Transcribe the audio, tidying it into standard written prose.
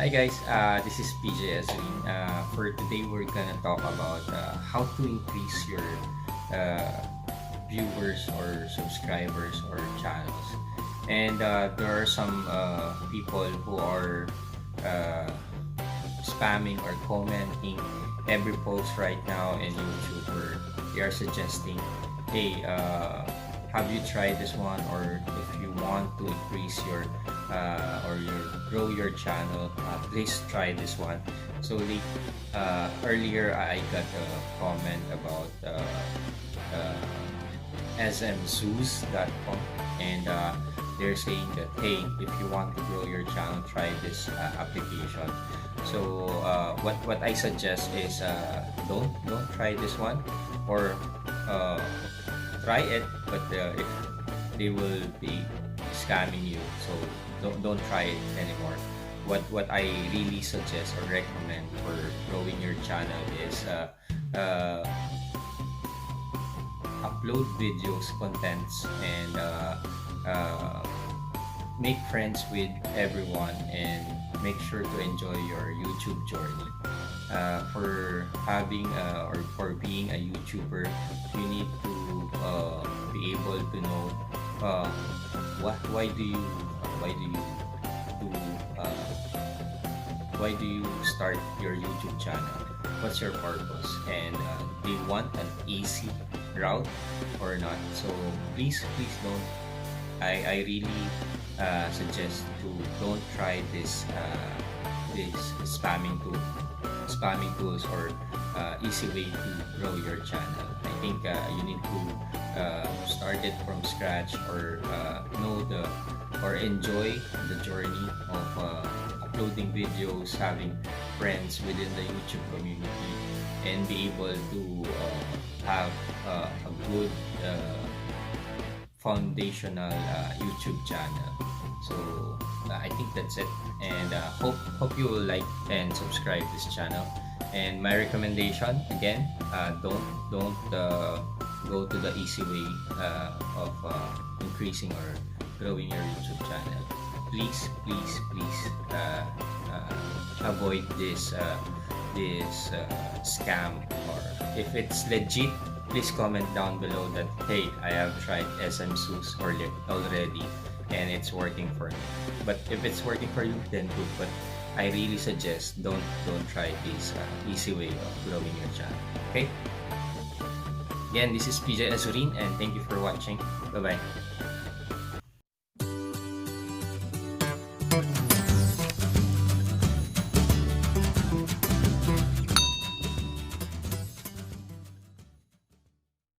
Hi guys, this is PJ Azurin. For today, we're gonna talk about how to increase your uh, viewers or subscribers or channels. And there are some people who are uh, spamming or commenting every post right now in YouTube where they are suggesting, hey, have you tried this one? Or if you want to increase your or your grow your channel, please try this one. So earlier I got a comment about smzeus.com, and they're saying that, hey, if you want to grow your channel, try this application. So what I suggest is don't try this one, or try it, but if they will be scamming you, so don't try it anymore. What I really suggest or recommend for growing your channel is upload videos, contents, and make friends with everyone, and make sure to enjoy your YouTube journey. For having or for being a YouTuber, you need to be able to know why do you do why do you start your YouTube channel? What's your purpose? And do you want an easy route or not? So please don't. I really suggest to don't try this spamming tools or easy way to grow your channel. I think you need to start it from scratch, or know or enjoy the journey of uploading videos, having friends within the YouTube community, and be able to have a good foundational YouTube channel. So I think that's it, and hope you will like and subscribe this channel. And my recommendation again, don't go to the easy way of increasing or growing your YouTube channel. Please avoid this scam, or if it's legit, please comment down below that, hey, I have tried smzues already and it's working for me. But if it's working for you, then good. But I really suggest don't try this easy way of growing your channel. Okay. Again, this is PJ Azurin, and thank you for watching. Bye bye.